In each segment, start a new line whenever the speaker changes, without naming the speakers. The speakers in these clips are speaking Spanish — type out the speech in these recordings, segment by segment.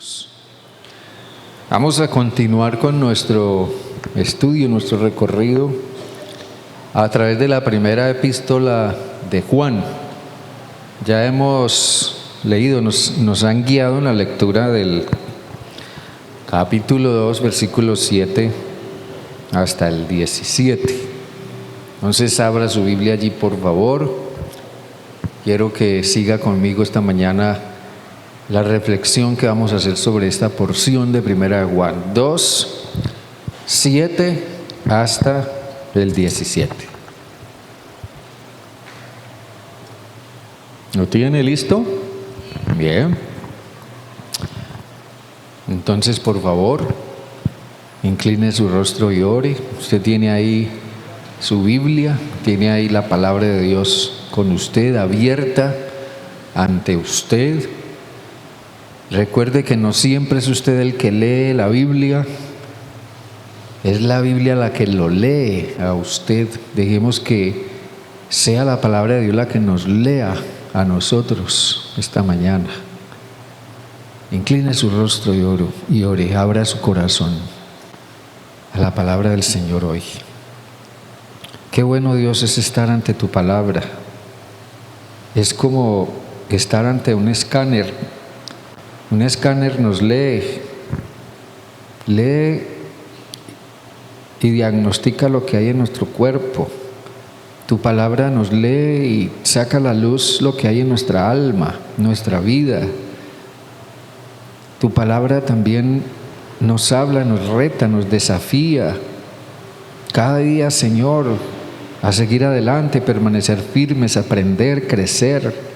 Dios. Vamos a continuar con nuestro estudio, nuestro recorrido a través de la primera epístola de Juan. Ya hemos leído, nos han guiado en la lectura del capítulo 2, versículos 7 hasta el 17. Entonces abra su Biblia allí, por favor. Quiero que siga conmigo esta mañana la reflexión que vamos a hacer sobre esta porción de primera de Juan 2, 7 hasta el 17. ¿Lo tiene listo? Bien. Entonces, por favor, incline su rostro y ore. Usted tiene ahí su Biblia, tiene ahí la palabra de Dios con usted, abierta ante usted. Recuerde que no siempre es usted el que lee la Biblia, es la Biblia la que lo lee a usted. Dejemos que sea la palabra de Dios la que nos lea a nosotros esta mañana. Incline su rostro y ore, abra su corazón a la palabra del Señor hoy. Qué bueno, Dios, es estar ante tu palabra. Es como estar ante un escáner. Un escáner nos lee y diagnostica lo que hay en nuestro cuerpo. Tu palabra nos lee y saca a la luz lo que hay en nuestra alma, nuestra vida. Tu palabra también nos habla, nos reta, nos desafía. Cada día, Señor, a seguir adelante, permanecer firmes, aprender, crecer.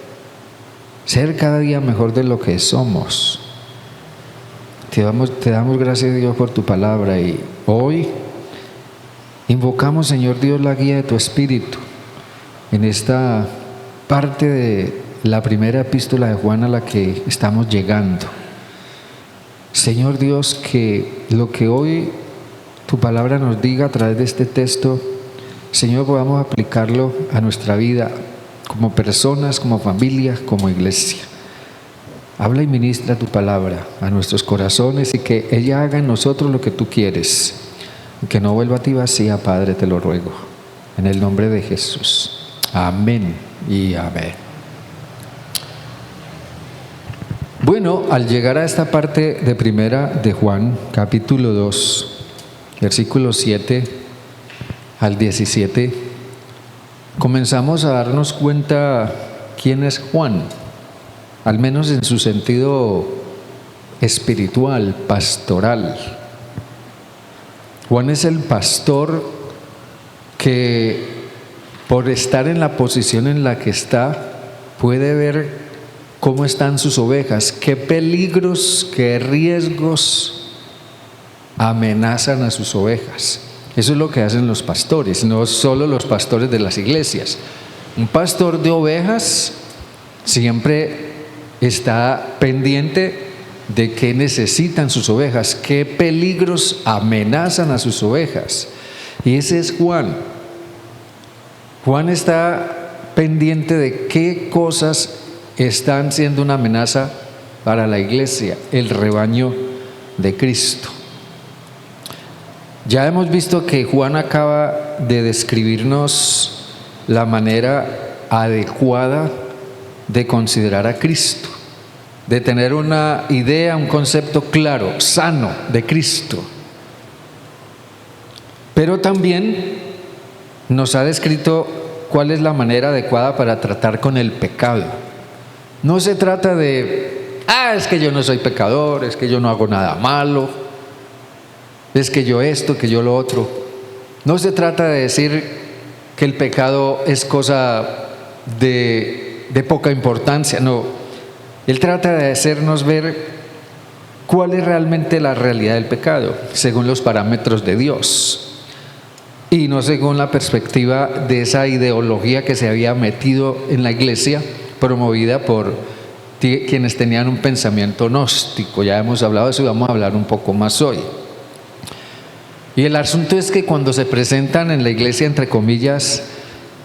Ser cada día mejor de lo que somos. Te damos gracias, Dios, por tu palabra, y hoy invocamos, Señor Dios, la guía de tu Espíritu en esta parte de la primera epístola de Juan a la que estamos llegando. Señor Dios, que lo que hoy tu palabra nos diga a través de este texto, Señor, podamos aplicarlo a nuestra vida como personas, como familia, como iglesia. Habla y ministra tu palabra a nuestros corazones y que ella haga en nosotros lo que tú quieres. Y que no vuelva a ti vacía, Padre, te lo ruego. En el nombre de Jesús. Amén y amén. Bueno, al llegar a esta parte de primera de Juan, capítulo 2, versículos 7 al 17, comenzamos a darnos cuenta quién es Juan, al menos en su sentido espiritual, pastoral. Juan es el pastor que, por estar en la posición en la que está, puede ver cómo están sus ovejas, qué peligros, qué riesgos amenazan a sus ovejas. Eso es lo que hacen los pastores, no solo los pastores de las iglesias. Un pastor de ovejas siempre está pendiente de qué necesitan sus ovejas, qué peligros amenazan a sus ovejas. Y ese es Juan. Juan está pendiente de qué cosas están siendo una amenaza para la iglesia, el rebaño de Cristo. Ya hemos visto que Juan acaba de describirnos la manera adecuada de considerar a Cristo, de tener una idea, un concepto claro, sano de Cristo. Pero también nos ha descrito cuál es la manera adecuada para tratar con el pecado. No se trata de, es que yo no soy pecador, es que yo no hago nada malo, es que yo esto, que yo lo otro. No se trata de decir que el pecado es cosa de poca importancia, no. Él trata de hacernos ver cuál es realmente la realidad del pecado, según los parámetros de Dios, y no según la perspectiva de esa ideología que se había metido en la iglesia, promovida por quienes tenían un pensamiento gnóstico. Ya hemos hablado de eso y vamos a hablar un poco más hoy. Y el asunto es que cuando se presentan en la iglesia, entre comillas,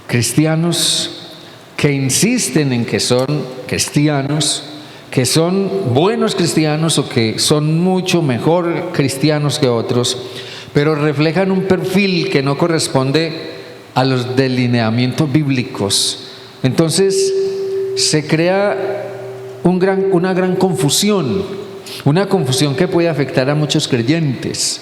cristianos que insisten en que son cristianos, que son buenos cristianos o que son mucho mejor cristianos que otros, pero reflejan un perfil que no corresponde a los delineamientos bíblicos. Entonces se crea una gran confusión, una confusión que puede afectar a muchos creyentes.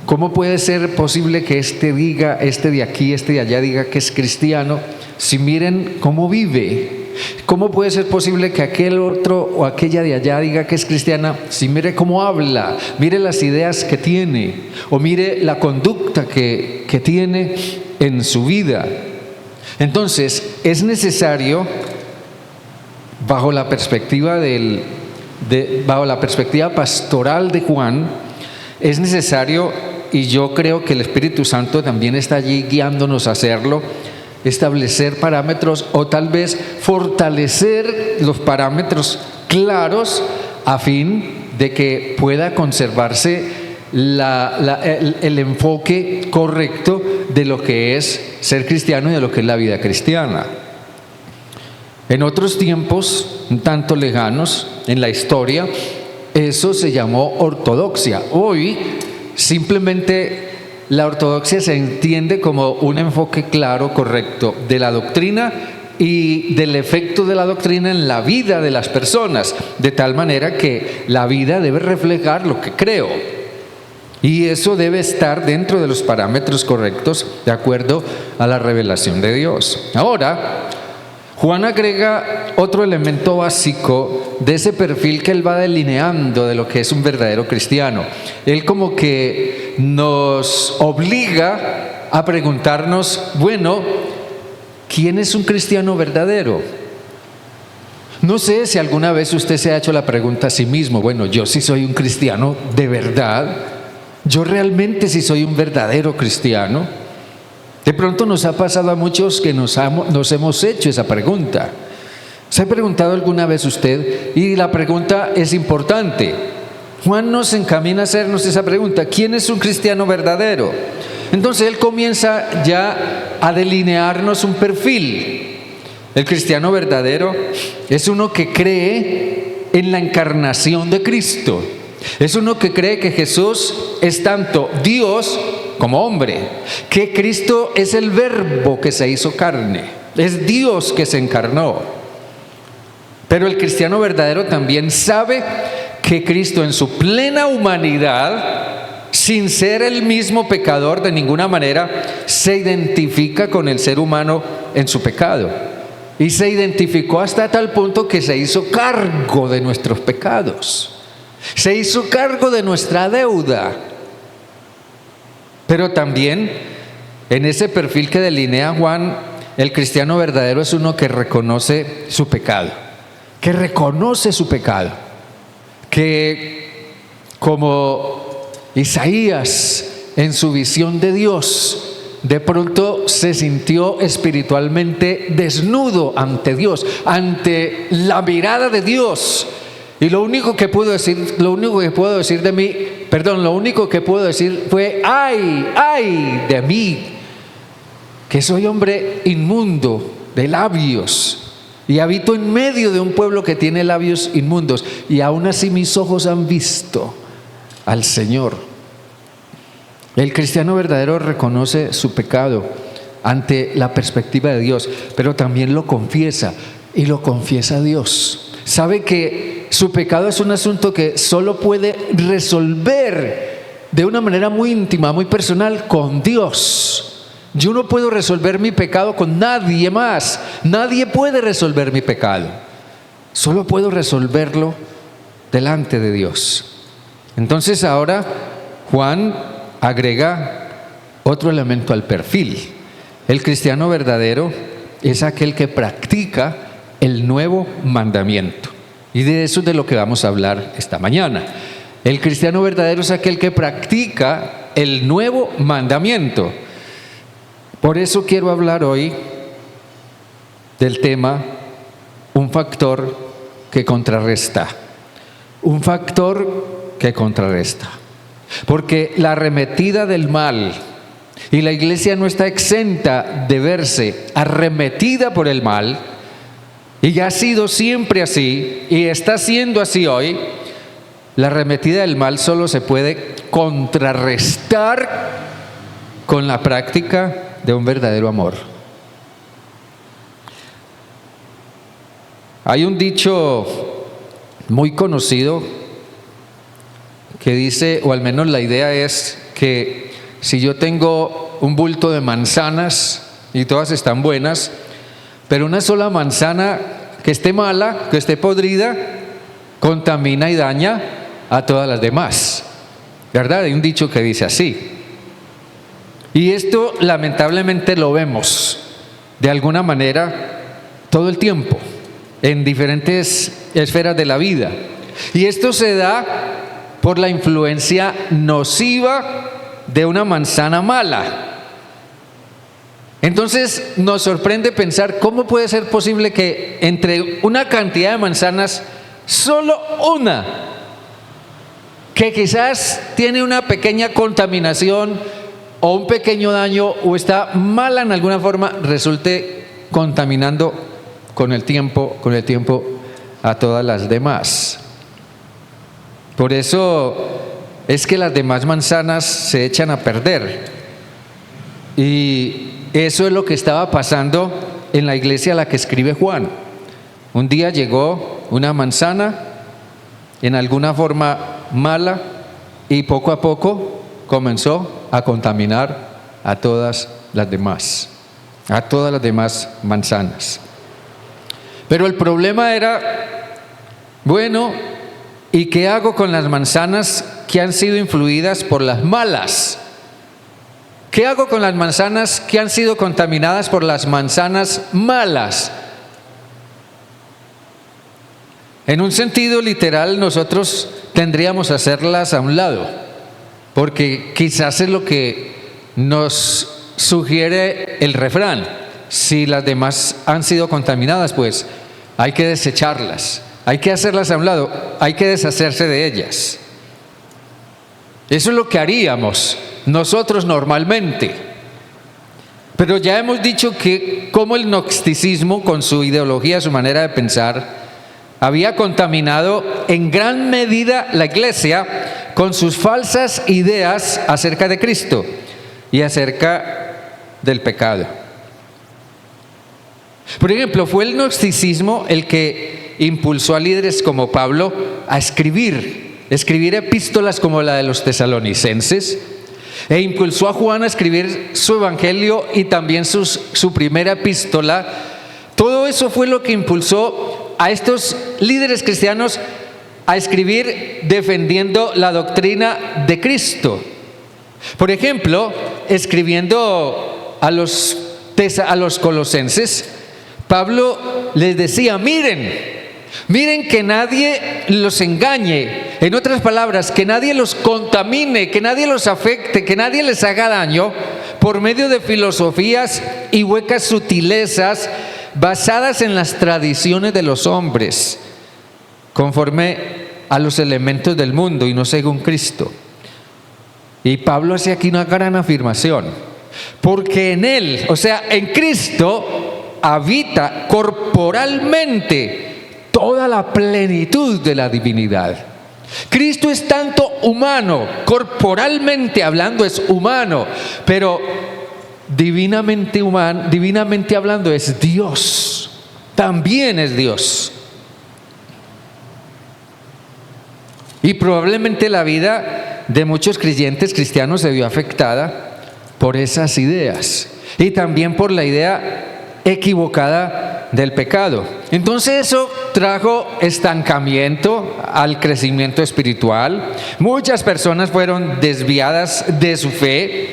¿Cómo puede ser posible que este diga, este de aquí, este de allá diga que es cristiano, si miren cómo vive? ¿Cómo puede ser posible que aquel otro o aquella de allá diga que es cristiana, si mire cómo habla, mire las ideas que tiene, o mire la conducta que tiene en su vida? Entonces, es necesario, bajo la perspectiva pastoral de Juan, es necesario, y yo creo que el Espíritu Santo también está allí guiándonos a hacerlo, establecer parámetros o tal vez fortalecer los parámetros claros a fin de que pueda conservarse el enfoque correcto de lo que es ser cristiano y de lo que es la vida cristiana. En otros tiempos, un tanto lejanos en la historia, eso se llamó ortodoxia. Hoy simplemente la ortodoxia se entiende como un enfoque claro, correcto de la doctrina y del efecto de la doctrina en la vida de las personas, de tal manera que la vida debe reflejar lo que creo. Y eso debe estar dentro de los parámetros correctos, de acuerdo a la revelación de Dios. Ahora, Juan agrega otro elemento básico de ese perfil que él va delineando de lo que es un verdadero cristiano. Él como que nos obliga a preguntarnos, bueno, ¿quién es un cristiano verdadero? No sé si alguna vez usted se ha hecho la pregunta a sí mismo, bueno, yo sí soy un cristiano de verdad, yo realmente sí soy un verdadero cristiano. De pronto nos ha pasado a muchos que nos hemos hecho esa pregunta. ¿Se ha preguntado alguna vez usted? Y la pregunta es importante. Juan nos encamina a hacernos esa pregunta: ¿quién es un cristiano verdadero? Entonces él comienza ya a delinearnos un perfil. El cristiano verdadero es uno que cree en la encarnación de Cristo. Es uno que cree que Jesús es tanto Dios como hombre, que Cristo es el Verbo que se hizo carne, es Dios que se encarnó. Pero el cristiano verdadero también sabe que Cristo en su plena humanidad, sin ser el mismo pecador de ninguna manera, se identifica con el ser humano en su pecado. Y se identificó hasta tal punto que se hizo cargo de nuestros pecados, se hizo cargo de nuestra deuda. Pero también en ese perfil que delinea Juan, el cristiano verdadero es uno que reconoce su pecado, que como Isaías en su visión de Dios, de pronto se sintió espiritualmente desnudo ante Dios, ante la mirada de Dios. Y lo único que puedo decir fue: ¡ay de mí! Que soy hombre inmundo de labios y habito en medio de un pueblo que tiene labios inmundos, y aún así mis ojos han visto al Señor. El cristiano verdadero reconoce su pecado ante la perspectiva de Dios, pero también lo confiesa, y lo confiesa a Dios. Sabe que su pecado es un asunto que solo puede resolver de una manera muy íntima, muy personal, con Dios. Yo no puedo resolver mi pecado con nadie más. Nadie puede resolver mi pecado. Solo puedo resolverlo delante de Dios. Entonces ahora Juan agrega otro elemento al perfil. El cristiano verdadero es aquel que practica el nuevo mandamiento. Y de eso es de lo que vamos a hablar esta mañana. El cristiano verdadero es aquel que practica el nuevo mandamiento. Por eso quiero hablar hoy del tema, un factor que contrarresta. Un factor que contrarresta. Porque la arremetida del mal, y la iglesia no está exenta de verse arremetida por el mal, y ha sido siempre así, y está siendo así hoy, la arremetida del mal solo se puede contrarrestar con la práctica de un verdadero amor. Hay un dicho muy conocido que dice, o al menos la idea es que si yo tengo un bulto de manzanas y todas están buenas, pero una sola manzana que esté mala, que esté podrida, contamina y daña a todas las demás, ¿verdad? Hay un dicho que dice así. Y esto lamentablemente lo vemos de alguna manera todo el tiempo, en diferentes esferas de la vida. Y esto se da por la influencia nociva de una manzana mala. Entonces nos sorprende pensar cómo puede ser posible que entre una cantidad de manzanas, solo una, que quizás tiene una pequeña contaminación o un pequeño daño o está mala en alguna forma, resulte contaminando con el tiempo a todas las demás. Por eso es que las demás manzanas se echan a perder. Y eso es lo que estaba pasando en la iglesia a la que escribe Juan. Un día llegó una manzana en alguna forma mala y poco a poco comenzó a contaminar a todas las demás manzanas. Pero el problema era, bueno, ¿y qué hago con las manzanas que han sido influidas por las malas? ¿Qué hago con las manzanas que han sido contaminadas por las manzanas malas? En un sentido literal, nosotros tendríamos que hacerlas a un lado, porque quizás es lo que nos sugiere el refrán. Si las demás han sido contaminadas, pues hay que desecharlas, hay que hacerlas a un lado, hay que deshacerse de ellas. Eso es lo que haríamos nosotros normalmente. Pero ya hemos dicho que como el gnosticismo, con su ideología, su manera de pensar, había contaminado en gran medida la iglesia con sus falsas ideas acerca de Cristo y acerca del pecado. Por ejemplo, fue el gnosticismo el que impulsó a líderes como Pablo a escribir epístolas como la de los tesalonicenses, e impulsó a Juan a escribir su evangelio y también su primera epístola. Todo eso fue lo que impulsó a estos líderes cristianos a escribir defendiendo la doctrina de Cristo. Por ejemplo, escribiendo a los colosenses, Pablo les decía, miren que nadie los engañe. En otras palabras, que nadie los contamine, que nadie los afecte, que nadie les haga daño por medio de filosofías y huecas sutilezas basadas en las tradiciones de los hombres, conforme a los elementos del mundo y no según Cristo. Y Pablo hace aquí una gran afirmación, porque en Él, o sea, en Cristo, habita corporalmente toda la plenitud de la divinidad. Cristo es tanto humano, corporalmente hablando es humano, pero divinamente hablando es Dios, también es Dios. Y probablemente la vida de muchos creyentes cristianos se vio afectada por esas ideas y también por la idea equivocada del pecado. Entonces eso trajo estancamiento al crecimiento espiritual. Muchas personas fueron desviadas de su fe,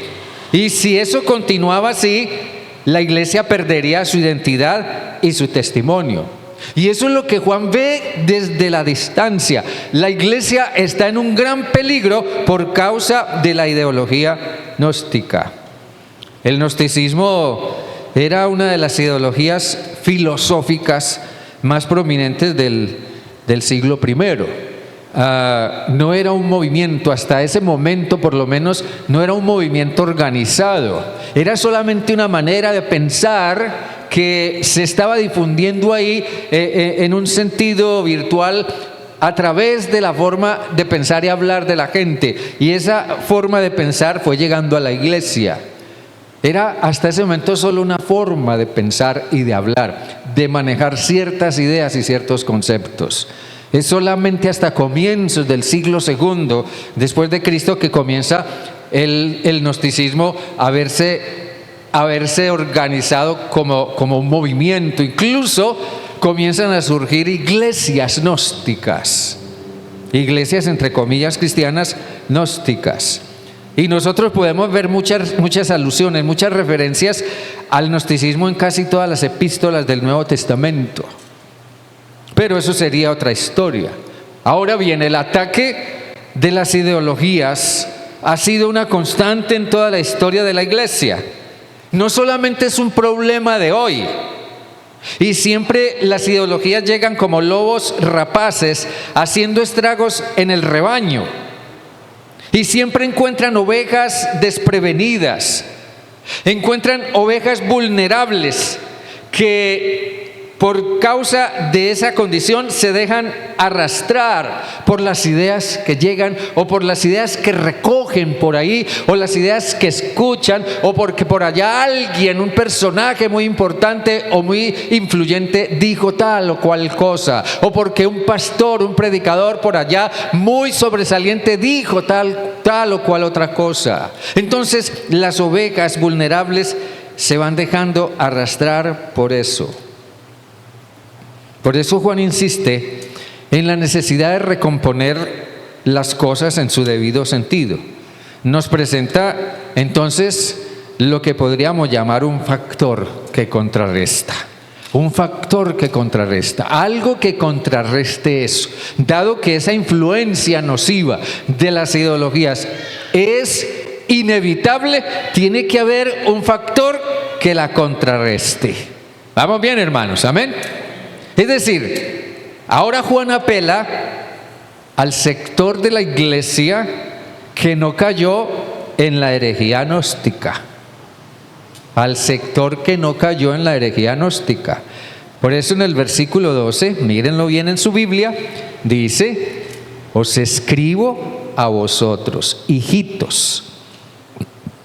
y si eso continuaba así, la iglesia perdería su identidad y su testimonio. Y eso es lo que Juan ve desde la distancia. La iglesia está en un gran peligro por causa de la ideología gnóstica. El gnosticismo era una de las ideologías filosóficas más prominentes del siglo I. No era un movimiento, hasta ese momento por lo menos, no era un movimiento organizado. Era solamente una manera de pensar que se estaba difundiendo ahí en un sentido virtual a través de la forma de pensar y hablar de la gente. Y esa forma de pensar fue llegando a la iglesia. Era hasta ese momento solo una forma de pensar y de hablar, de manejar ciertas ideas y ciertos conceptos. Es solamente hasta comienzos del siglo II después de Cristo que comienza el gnosticismo a verse organizado como un movimiento. Incluso comienzan a surgir iglesias gnósticas, iglesias entre comillas cristianas gnósticas. Y nosotros podemos ver muchas alusiones, muchas referencias al gnosticismo en casi todas las epístolas del Nuevo Testamento. Pero eso sería otra historia. Ahora bien, el ataque de las ideologías ha sido una constante en toda la historia de la iglesia. No solamente es un problema de hoy, y siempre las ideologías llegan como lobos rapaces haciendo estragos en el rebaño, y siempre encuentran ovejas desprevenidas, encuentran ovejas vulnerables que por causa de esa condición se dejan arrastrar por las ideas que llegan o por las ideas que recogen por ahí o las ideas que escuchan, o porque por allá alguien, un personaje muy importante o muy influyente dijo tal o cual cosa, o porque un pastor, un predicador por allá muy sobresaliente dijo tal o cual otra cosa. Entonces las ovejas vulnerables se van dejando arrastrar por eso. Por eso Juan insiste en la necesidad de recomponer las cosas en su debido sentido. Nos presenta entonces lo que podríamos llamar un factor que contrarresta. Un factor que contrarresta, algo que contrarreste eso. Dado que esa influencia nociva de las ideologías es inevitable, tiene que haber un factor que la contrarreste. ¿Vamos bien, hermanos? ¿Amén? Es decir, ahora Juan apela al sector de la iglesia que no cayó en la herejía gnóstica. Al sector que no cayó en la herejía gnóstica. Por eso en el versículo 12, mírenlo bien en su Biblia, dice: os escribo a vosotros, hijitos,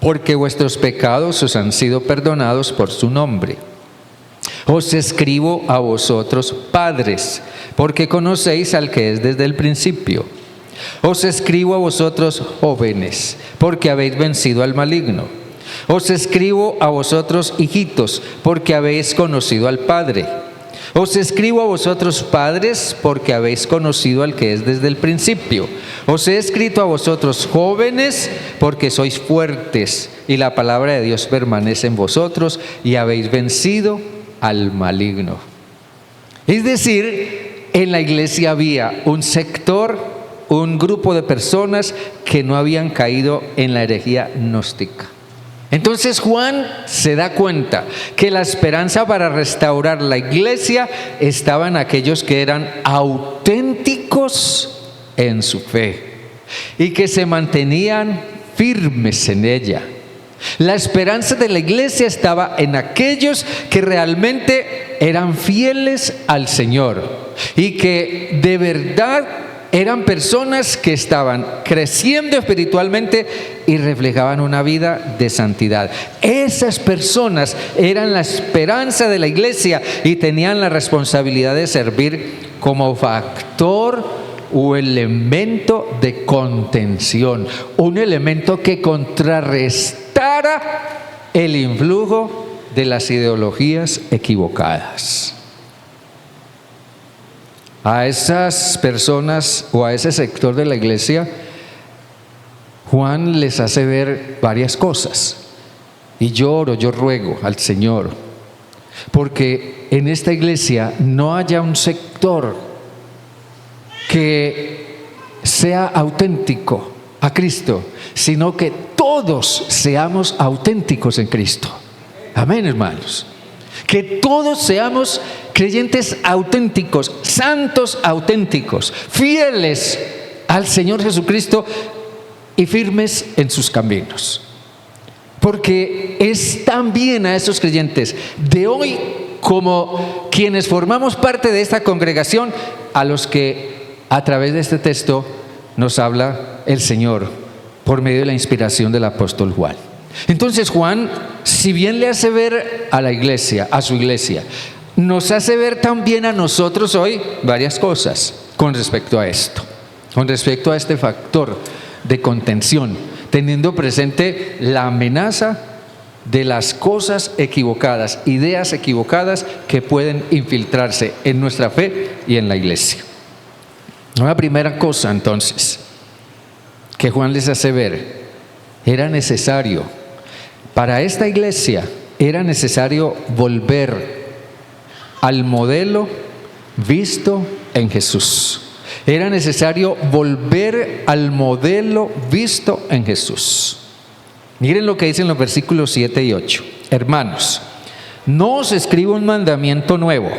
porque vuestros pecados os han sido perdonados por su nombre. Os escribo a vosotros, padres, porque conocéis al que es desde el principio. Os escribo a vosotros, jóvenes, porque habéis vencido al maligno. Os escribo a vosotros, hijitos, porque habéis conocido al Padre. Os escribo a vosotros, padres, porque habéis conocido al que es desde el principio. Os he escrito a vosotros, jóvenes, porque sois fuertes, y la palabra de Dios permanece en vosotros, y habéis vencido al maligno. Es decir, en la iglesia había un sector, un grupo de personas que no habían caído en la herejía gnóstica. Entonces Juan se da cuenta que la esperanza para restaurar la iglesia estaba en aquellos que eran auténticos en su fe y que se mantenían firmes en ella. La esperanza de la iglesia estaba en aquellos que realmente eran fieles al Señor y que de verdad eran personas que estaban creciendo espiritualmente y reflejaban una vida de santidad. Esas personas eran la esperanza de la iglesia y tenían la responsabilidad de servir como factor o elemento de contención, un elemento que contrarrestara el influjo de las ideologías equivocadas. A esas personas o a ese sector de la iglesia, Juan les hace ver varias cosas. Y yo ruego al Señor, porque en esta iglesia no haya un sector que sea auténtico a Cristo, sino que todos seamos auténticos en Cristo. Amén, hermanos. Que todos seamos creyentes auténticos, santos auténticos, fieles al Señor Jesucristo y firmes en sus caminos. porque es también a esos creyentes de hoy como quienes formamos parte de esta congregación a los que a través de este texto nos habla el Señor por medio de la inspiración del apóstol Juan. Entonces Juan, si bien le hace ver a la iglesia, a su iglesia, nos hace ver también a nosotros hoy varias cosas con respecto a esto, con respecto a este factor de contención, teniendo presente la amenaza de las cosas equivocadas, ideas equivocadas que pueden infiltrarse en nuestra fe y en la iglesia. Una primera cosa entonces que Juan les hace ver, era necesario, para esta iglesia era necesario volver al modelo visto en Jesús. Era necesario volver al modelo visto en Jesús. Miren lo que dicen los versículos 7 y 8. Hermanos, no os escribo un mandamiento nuevo,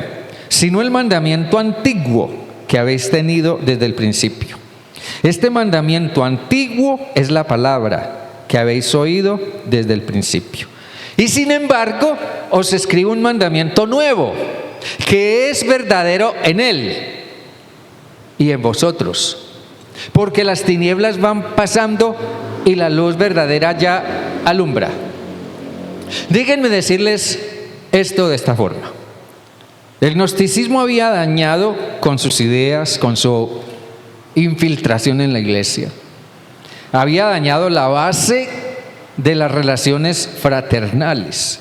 sino el mandamiento antiguo que habéis tenido desde el principio. Este mandamiento antiguo es la palabra que habéis oído desde el principio. Y sin embargo, os escribo un mandamiento nuevo, que es verdadero en él y en vosotros, porque las tinieblas van pasando y la luz verdadera ya alumbra. Déjenme decirles esto de esta forma. El gnosticismo había dañado con sus ideas, con su infiltración en la iglesia. Había dañado la base de las relaciones fraternales,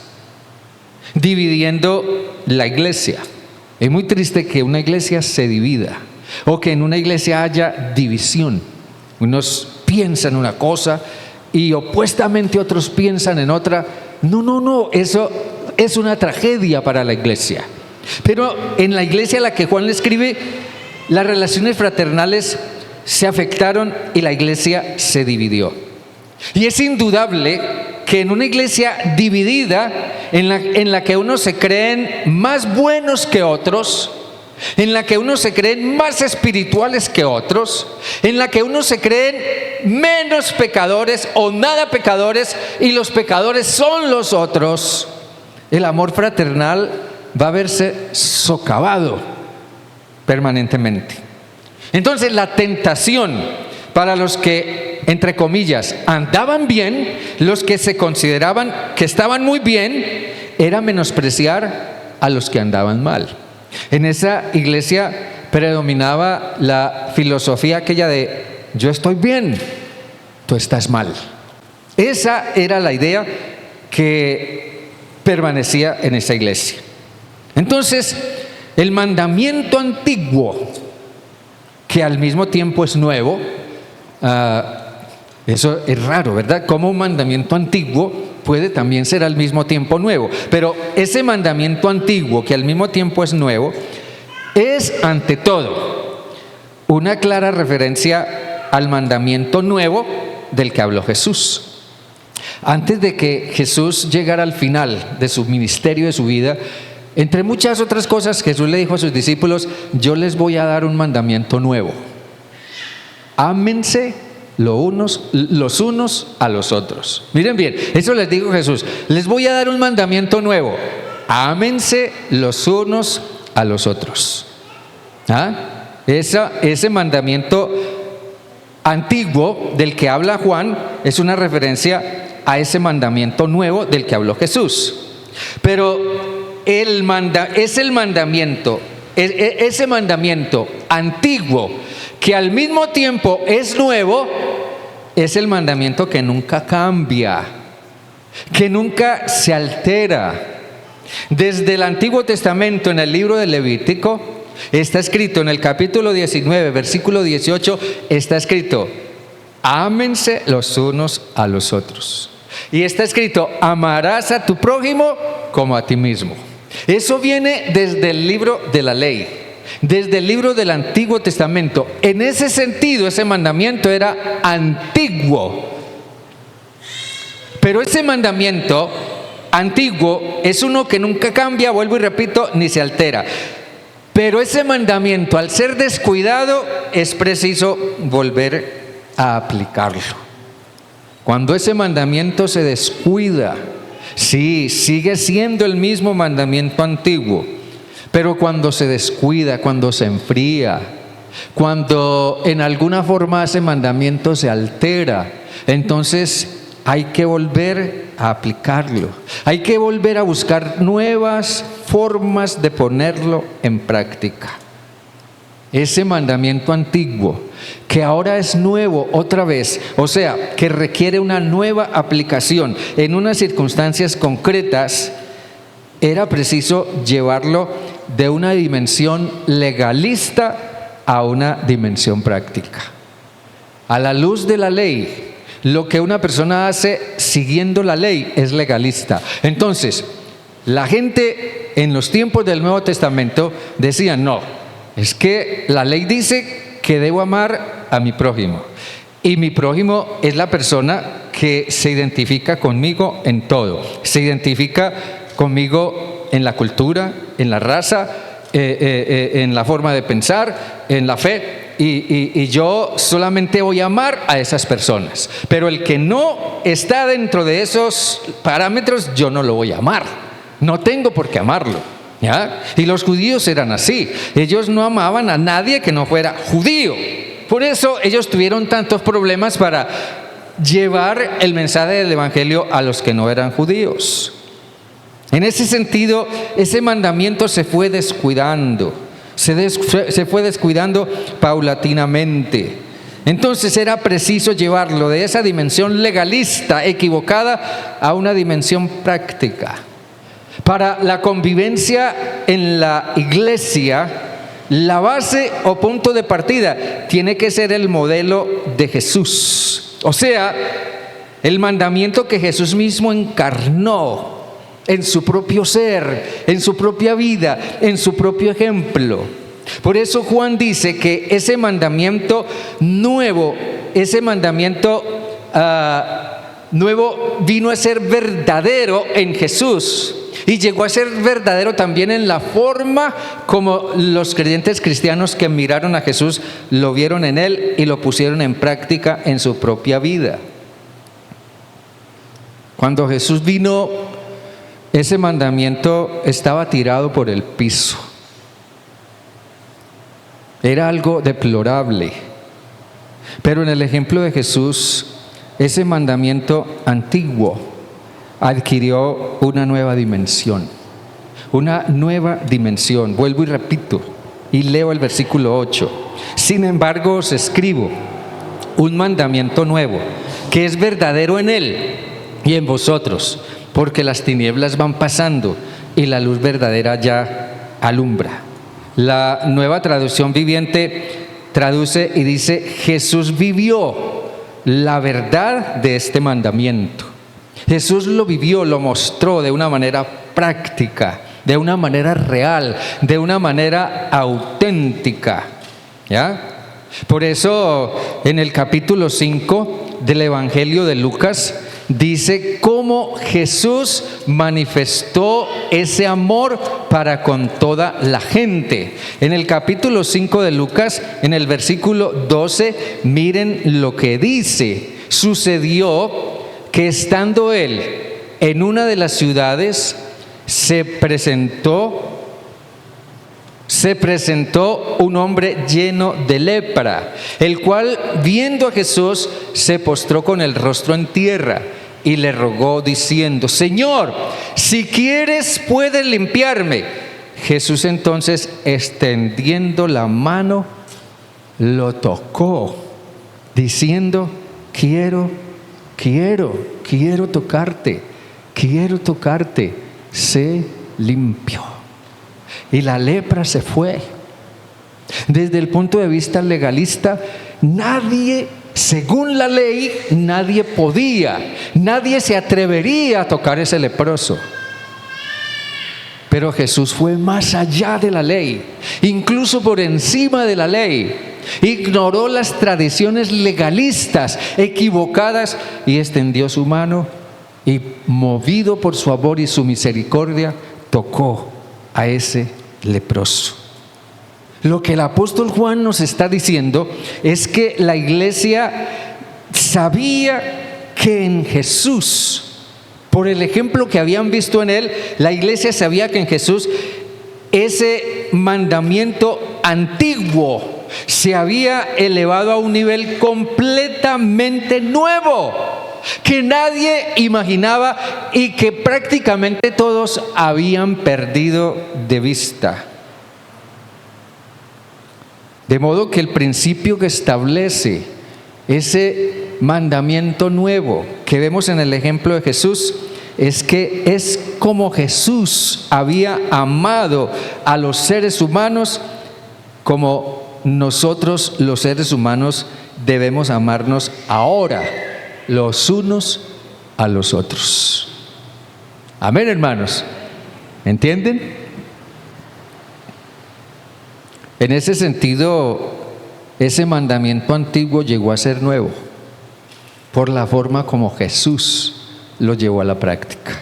dividiendo la iglesia. Es muy triste que una iglesia se divida o que en una iglesia haya división. Unos piensan una cosa y opuestamente otros piensan en otra. No, eso es una tragedia para la iglesia. Pero en la iglesia a la que Juan le escribe, las relaciones fraternales se afectaron y la iglesia se dividió. Y es indudable que en una iglesia dividida, en la que unos se creen más buenos que otros, en la que unos se creen más espirituales que otros, en la que unos se creen menos pecadores o nada pecadores y los pecadores son los otros, el amor fraternal va a verse socavado permanentemente. Entonces la tentación para los que, entre comillas, andaban bien, los que se consideraban que estaban muy bien, era menospreciar a los que andaban mal. En esa iglesia predominaba la filosofía aquella de yo estoy bien, tú estás mal. Esa era la idea que permanecía en esa iglesia. Entonces, el mandamiento antiguo, que al mismo tiempo es nuevo, eso es raro, ¿verdad? Como un mandamiento antiguo puede también ser al mismo tiempo nuevo. Pero ese mandamiento antiguo, que al mismo tiempo es nuevo, es ante todo una clara referencia al mandamiento nuevo del que habló Jesús. Antes de que Jesús llegara al final de su ministerio, de su vida, entre muchas otras cosas, Jesús le dijo a sus discípulos: yo les voy a dar un mandamiento nuevo. Ámense los unos a los otros. Miren bien, eso les dijo Jesús. Les voy a dar un mandamiento nuevo. Ámense los unos a los otros. Ese mandamiento antiguo del que habla Juan es una referencia a ese mandamiento nuevo del que habló Jesús. Pero ese mandamiento antiguo, que al mismo tiempo es nuevo, es el mandamiento que nunca cambia, que nunca se altera. Desde el Antiguo Testamento, en el libro de Levítico, está escrito en el capítulo 19, versículo 18, está escrito: ámense los unos a los otros. Y está escrito: amarás a tu prójimo como a ti mismo. Eso viene desde el libro de la ley, desde el libro del Antiguo Testamento. En ese sentido, ese mandamiento era antiguo. Pero ese mandamiento antiguo es uno que nunca cambia, vuelvo y repito, ni se altera. Pero ese mandamiento, al ser descuidado, es preciso volver a aplicarlo. Cuando ese mandamiento se descuida, sí, sigue siendo el mismo mandamiento antiguo, pero cuando se descuida, cuando se enfría, cuando en alguna forma ese mandamiento se altera, entonces hay que volver a aplicarlo. Hay que volver a buscar nuevas formas de ponerlo en práctica. Ese mandamiento antiguo, que ahora es nuevo otra vez, o sea, que requiere una nueva aplicación en unas circunstancias concretas, era preciso llevarlo de una dimensión legalista a una dimensión práctica. A la luz de la ley, lo que una persona hace siguiendo la ley es legalista. Entonces, la gente en los tiempos del Nuevo Testamento decía, no, es que la ley dice que debo amar a mi prójimo. Y mi prójimo es la persona que se identifica conmigo en todo. Se identifica conmigo en la cultura, en la raza, en la forma de pensar, en la fe. Y yo solamente voy a amar a esas personas. Pero el que no está dentro de esos parámetros, yo no lo voy a amar. No tengo por qué amarlo. ¿Ya? Y los judíos eran así. Ellos no amaban a nadie que no fuera judío. Por eso ellos tuvieron tantos problemas para llevar el mensaje del evangelio a los que no eran judíos. En ese sentido, ese mandamiento se fue descuidando. Se fue descuidando paulatinamente. Entonces era preciso llevarlo de esa dimensión legalista equivocada a una dimensión práctica. Para la convivencia en la iglesia, la base o punto de partida tiene que ser el modelo de Jesús. O sea, el mandamiento que Jesús mismo encarnó en su propio ser, en su propia vida, en su propio ejemplo. Por eso Juan dice que ese mandamiento nuevo, nuevo vino a ser verdadero en Jesús. Y llegó a ser verdadero también en la forma como los creyentes cristianos que miraron a Jesús lo vieron en Él y lo pusieron en práctica en su propia vida. Cuando Jesús vino, ese mandamiento estaba tirado por el piso. Era algo deplorable. Pero en el ejemplo de Jesús, ese mandamiento antiguo adquirió una nueva dimensión. Una nueva dimensión. Vuelvo y repito, y leo el versículo 8. Sin embargo, os escribo un mandamiento nuevo, que es verdadero en Él y en vosotros, porque las tinieblas van pasando y la luz verdadera ya alumbra. La Nueva Traducción Viviente traduce y dice: Jesús vivió la verdad de este mandamiento. Jesús lo vivió, lo mostró de una manera práctica, de una manera real, de una manera auténtica. ¿Ya? Por eso en el capítulo 5 del Evangelio de Lucas dice cómo Jesús manifestó ese amor para con toda la gente. En el capítulo 5 de Lucas, en el versículo 12, miren lo que dice. Sucedió que estando él en una de las ciudades, se presentó un hombre lleno de lepra, el cual, viendo a Jesús, se postró con el rostro en tierra y le rogó diciendo: Señor, si quieres puedes limpiarme. Jesús entonces, extendiendo la mano, lo tocó, diciendo: quiero tocarte, sé limpio. Y la lepra se fue. Desde el punto de vista legalista, según la ley, nadie se atrevería a tocar ese leproso. Pero Jesús fue más allá de la ley, incluso por encima de la ley. Ignoró las tradiciones legalistas equivocadas y extendió su mano y, movido por su amor y su misericordia, tocó a ese leproso. Lo que el apóstol Juan nos está diciendo es que la iglesia sabía que en Jesús, por el ejemplo que habían visto en Él, la iglesia sabía que en Jesús ese mandamiento antiguo se había elevado a un nivel completamente nuevo, que nadie imaginaba y que prácticamente todos habían perdido de vista. De modo que el principio que establece ese mandamiento nuevo que vemos en el ejemplo de Jesús es que es como Jesús había amado a los seres humanos, como nosotros los seres humanos debemos amarnos ahora los unos a los otros. Amén, hermanos. ¿Entienden? En ese sentido, ese mandamiento antiguo llegó a ser nuevo por la forma como Jesús lo llevó a la práctica.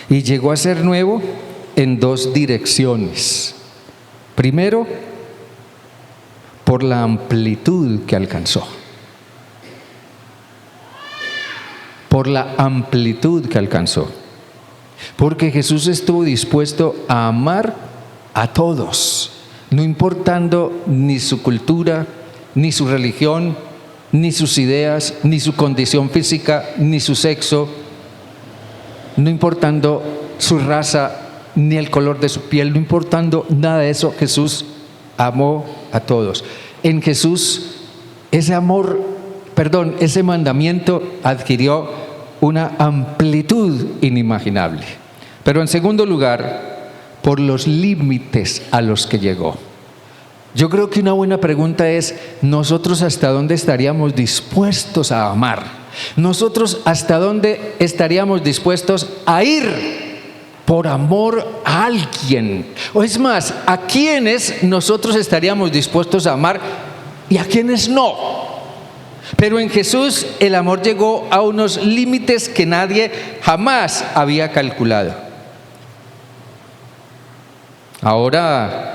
Y llegó a ser nuevo en dos direcciones. Primero, por la amplitud que alcanzó. Por la amplitud que alcanzó. Porque Jesús estuvo dispuesto a amar a todos, no importando ni su cultura, ni su religión, ni sus ideas, ni su condición física, ni su sexo, no importando su raza, ni el color de su piel, no importando nada de eso, Jesús amó a todos. En Jesús ese mandamiento adquirió una amplitud inimaginable. Pero en segundo lugar, por los límites a los que llegó. Yo creo que una buena pregunta es: ¿nosotros hasta dónde estaríamos dispuestos a amar? ¿Nosotros hasta dónde estaríamos dispuestos a ir por amor a alguien? O es más, ¿a quiénes nosotros estaríamos dispuestos a amar y a quiénes no? Pero en Jesús el amor llegó a unos límites que nadie jamás había calculado. Ahora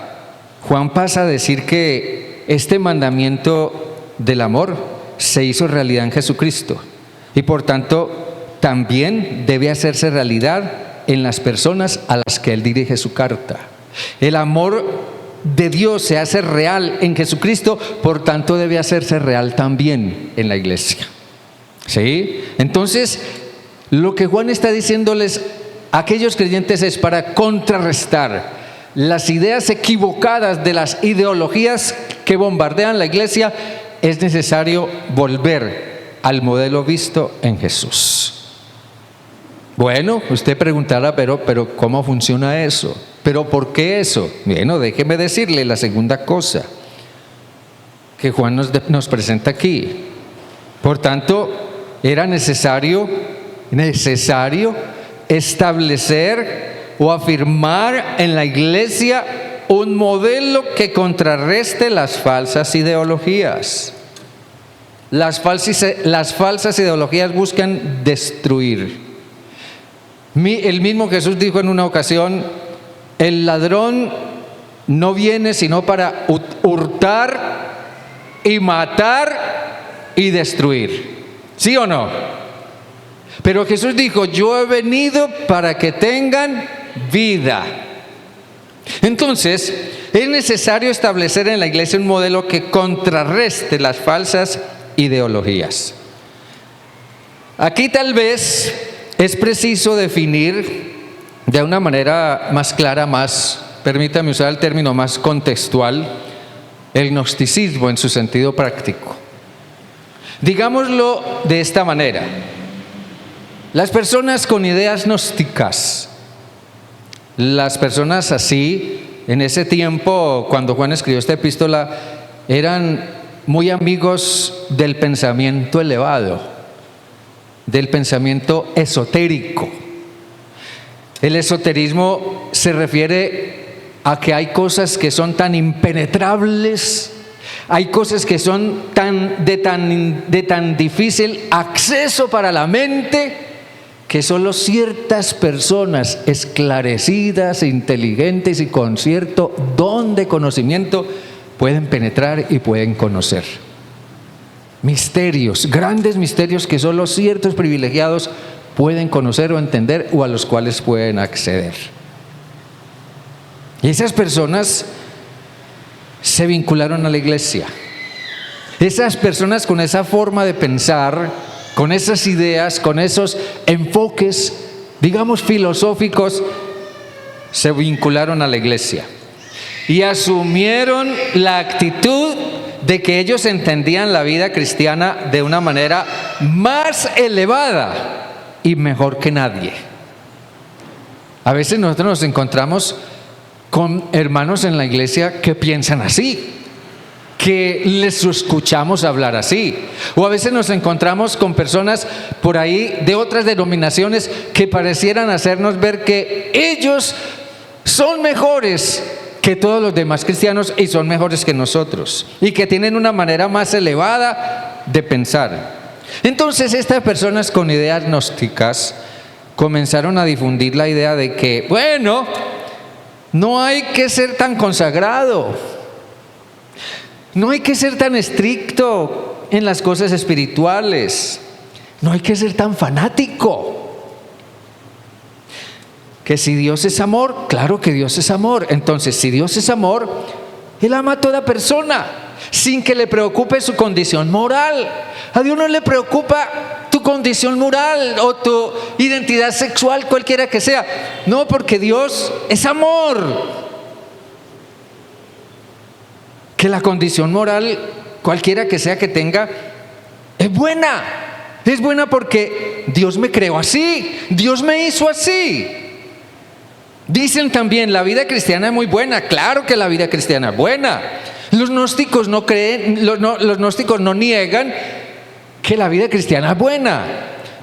Juan pasa a decir que este mandamiento del amor se hizo realidad en Jesucristo y por tanto también debe hacerse realidad en las personas a las que Él dirige su carta. El amor de Dios se hace real en Jesucristo, por tanto debe hacerse real también en la iglesia. ¿Sí? Entonces, lo que Juan está diciéndoles a aquellos creyentes es para contrarrestar las ideas equivocadas de las ideologías que bombardean la iglesia. Es necesario volver al modelo visto en Jesús. Bueno, usted preguntará, pero ¿cómo funciona eso? ¿Pero por qué eso? Bueno, déjeme decirle la segunda cosa que Juan nos presenta aquí. Por tanto, era necesario establecer o afirmar en la iglesia un modelo que contrarreste las falsas ideologías. Las falsas ideologías buscan destruir. El mismo Jesús dijo en una ocasión: el ladrón no viene sino para hurtar y matar y destruir. ¿Sí o no? Pero Jesús dijo: yo he venido para que tengan vida. Entonces, es necesario establecer en la iglesia un modelo que contrarreste las falsas ideologías. Aquí tal vez es preciso definir de una manera más clara, permítame usar el término más contextual, el gnosticismo en su sentido práctico. Digámoslo de esta manera: las personas con ideas gnósticas, las personas así, en ese tiempo, cuando Juan escribió esta epístola, eran muy amigos del pensamiento elevado, del pensamiento esotérico. El esoterismo se refiere a que hay cosas que son tan impenetrables, hay cosas que son de tan difícil acceso para la mente, que solo ciertas personas esclarecidas, inteligentes y con cierto don de conocimiento pueden penetrar y pueden conocer. misterios, grandes misterios que solo ciertos privilegiados pueden conocer o entender o a los cuales pueden acceder. Y esas personas se vincularon a la iglesia. Esas personas con esa forma de pensar, con esas ideas, con esos enfoques, digamos, filosóficos, se vincularon a la iglesia y asumieron la actitud de que ellos entendían la vida cristiana de una manera más elevada y mejor que nadie. A veces nosotros nos encontramos con hermanos en la iglesia que piensan así, que les escuchamos hablar así, o a veces nos encontramos con personas por ahí de otras denominaciones que parecieran hacernos ver que ellos son mejores que todos los demás cristianos y son mejores que nosotros y que tienen una manera más elevada de pensar. Entonces estas personas con ideas gnósticas comenzaron a difundir la idea de que, bueno, no hay que ser tan consagrado, no hay que ser tan estricto en las cosas espirituales, no hay que ser tan fanático. Que si Dios es amor, claro que Dios es amor. Entonces, si Dios es amor, Él ama a toda persona, sin que le preocupe su condición moral. A Dios no le preocupa tu condición moral o tu identidad sexual, cualquiera que sea. No, porque Dios es amor. Que la condición moral, cualquiera que sea que tenga, es buena. Es buena porque Dios me creó así, Dios me hizo así. Dicen también, la vida cristiana es muy buena. Claro que la vida cristiana es buena. Los gnósticos no creen, los gnósticos no niegan que la vida cristiana es buena,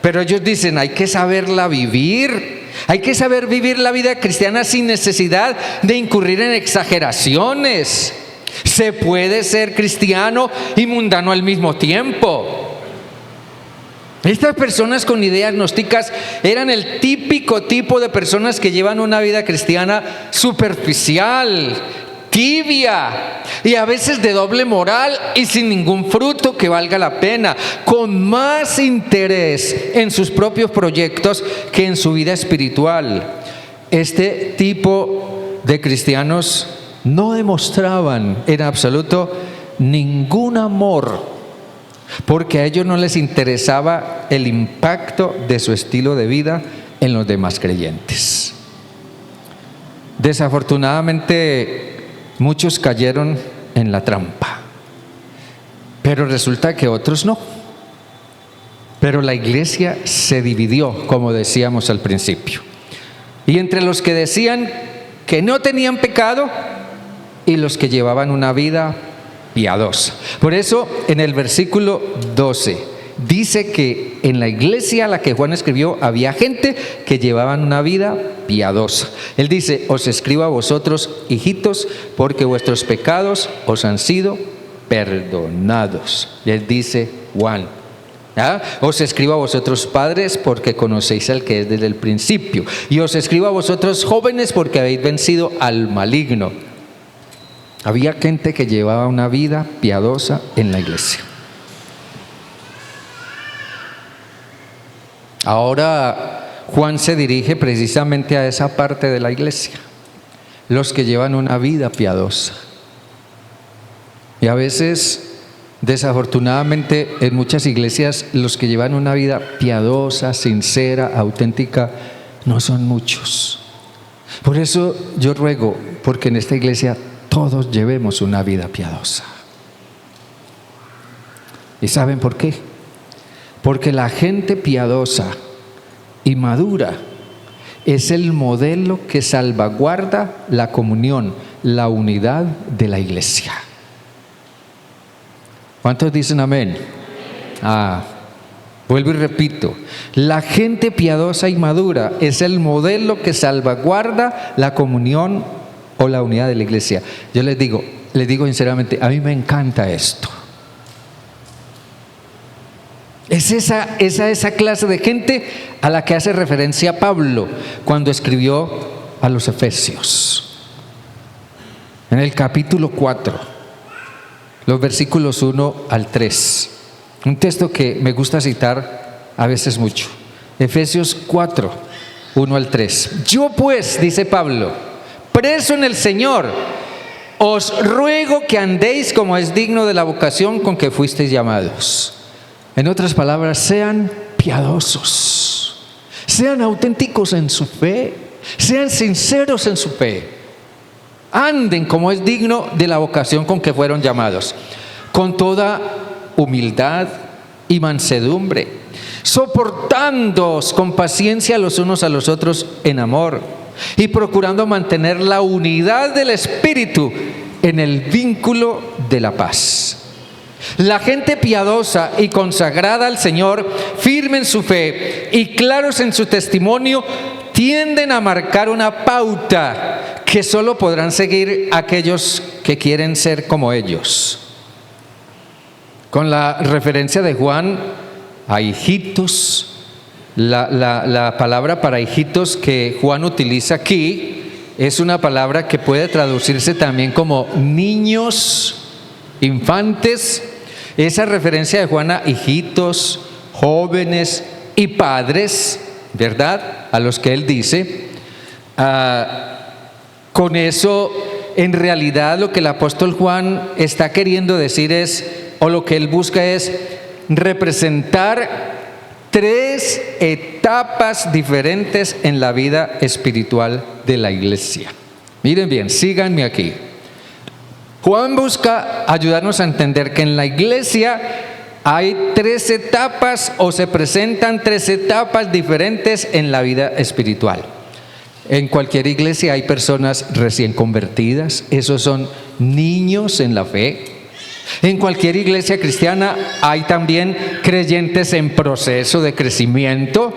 pero ellos dicen, hay que saberla vivir. Hay que saber vivir la vida cristiana sin necesidad de incurrir en exageraciones. Se puede ser cristiano y mundano al mismo tiempo. Estas personas con ideas gnósticas eran el típico tipo de personas que llevan una vida cristiana superficial, tibia y a veces de doble moral y sin ningún fruto que valga la pena, con más interés en sus propios proyectos que en su vida espiritual. Este tipo de cristianos no demostraban en absoluto ningún amor, porque a ellos no les interesaba el impacto de su estilo de vida en los demás creyentes. Desafortunadamente, muchos cayeron en la trampa, pero resulta que otros no. Pero la iglesia se dividió, como decíamos al principio, y entre los que decían que no tenían pecado y los que llevaban una vida piadosa. Por eso en el versículo 12 dice que en la iglesia a la que Juan escribió había gente que llevaban una vida piadosa. Él dice, os escribo a vosotros, hijitos, porque vuestros pecados os han sido perdonados. Y él dice Juan, os escribo a vosotros, padres, porque conocéis al que es desde el principio. Y os escribo a vosotros, jóvenes, porque habéis vencido al maligno. Había gente que llevaba una vida piadosa en la iglesia. Ahora Juan se dirige precisamente a esa parte de la iglesia, los que llevan una vida piadosa. Y a veces, desafortunadamente, en muchas iglesias, los que llevan una vida piadosa, sincera, auténtica, no son muchos. Por eso yo ruego, porque en esta iglesia todos llevemos una vida piadosa. ¿Y saben por qué? Porque la gente piadosa y madura es el modelo que salvaguarda la comunión, la unidad de la iglesia. ¿Cuántos dicen amén? Vuelvo y repito, la gente piadosa y madura es el modelo que salvaguarda la comunión o la unidad de la iglesia. Yo les digo sinceramente, a mí me encanta esto. Es esa clase de gente a la que hace referencia Pablo cuando escribió a los Efesios. En el capítulo 4, los versículos 1 al 3. Un texto que me gusta citar a veces mucho. Efesios 4, 1 al 3. Yo pues, dice Pablo, preso en el Señor, os ruego que andéis como es digno de la vocación con que fuisteis llamados. En otras palabras, sean piadosos, sean auténticos en su fe, sean sinceros en su fe. Anden como es digno de la vocación con que fueron llamados, con toda humildad y mansedumbre, soportándoos con paciencia los unos a los otros en amor y procurando mantener la unidad del Espíritu en el vínculo de la paz. La gente piadosa y consagrada al Señor, firme en su fe y claros en su testimonio, tienden a marcar una pauta que solo podrán seguir aquellos que quieren ser como ellos. Con la referencia de Juan a hijitos, la palabra para hijitos que Juan utiliza aquí es una palabra que puede traducirse también como niños, infantes. Esa referencia de Juan a hijitos, jóvenes y padres, ¿verdad? A los que él dice. Con eso, en realidad, lo que el apóstol Juan está queriendo decir es, o lo que él busca es representar 3 etapas diferentes en la vida espiritual de la iglesia. Miren bien, síganme aquí. Juan busca ayudarnos a entender que en la iglesia hay 3 etapas o se presentan 3 etapas diferentes en la vida espiritual. En cualquier iglesia hay personas recién convertidas, esos son niños en la fe. En cualquier iglesia cristiana hay también creyentes en proceso de crecimiento,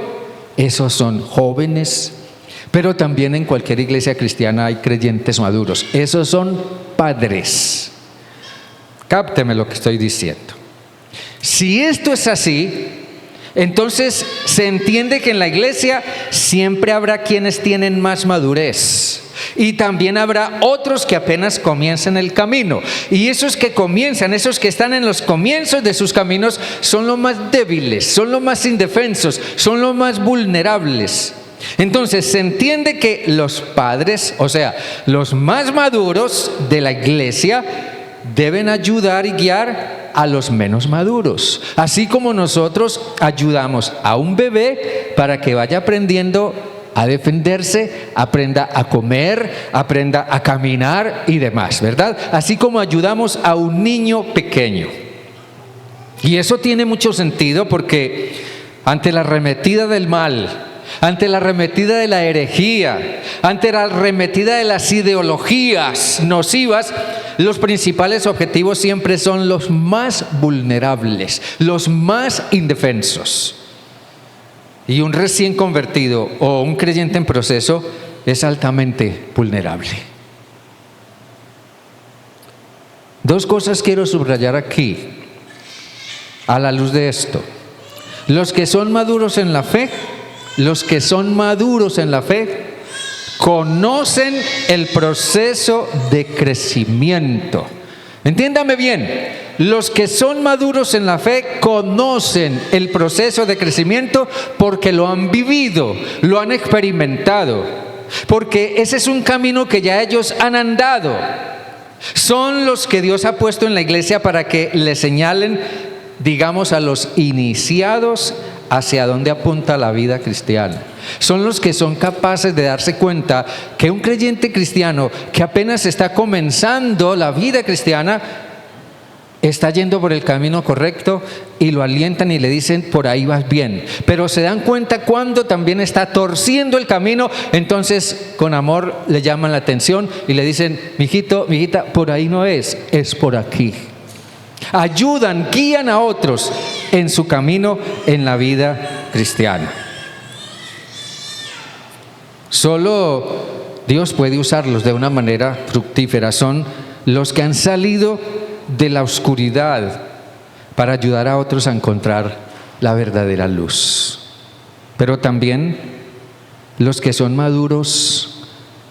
esos son jóvenes. Pero también en cualquier iglesia cristiana hay creyentes maduros, esos son padres. Cápteme lo que estoy diciendo. Si esto es así, entonces se entiende que en la iglesia siempre habrá quienes tienen más madurez y también habrá otros que apenas comienzan el camino. Y esos que comienzan, esos que están en los comienzos de sus caminos, son los más débiles, son los más indefensos, son los más vulnerables. Entonces se entiende que los padres, o sea, los más maduros de la iglesia, deben ayudar y guiar a los menos maduros, así como nosotros ayudamos a un bebé para que vaya aprendiendo a defenderse, aprenda a comer, aprenda a caminar y demás, ¿verdad? Así como ayudamos a un niño pequeño. Y eso tiene mucho sentido porque ante la arremetida del mal, ante la arremetida de la herejía, ante la arremetida de las ideologías nocivas, los principales objetivos siempre son los más vulnerables, los más indefensos. Y un recién convertido o un creyente en proceso es altamente vulnerable. 2 cosas quiero subrayar aquí a la luz de esto. Los que son maduros en la fe, conocen el proceso de crecimiento. Entiéndame bien, los que son maduros en la fe conocen el proceso de crecimiento porque lo han vivido, lo han experimentado, porque ese es un camino que ya ellos han andado. Son los que Dios ha puesto en la iglesia para que le señalen, digamos, a los iniciados hacia dónde apunta la vida cristiana. Son los que son capaces de darse cuenta que un creyente cristiano que apenas está comenzando la vida cristiana está yendo por el camino correcto y lo alientan y le dicen: por ahí vas bien. Pero se dan cuenta cuando también está torciendo el camino, entonces con amor le llaman la atención y le dicen: mijito, mijita, por ahí no es por aquí. Ayudan, guían a otros en su camino en la vida cristiana. Solo Dios puede usarlos de una manera fructífera. Son los que han salido de la oscuridad para ayudar a otros a encontrar la verdadera luz. Pero también los que son maduros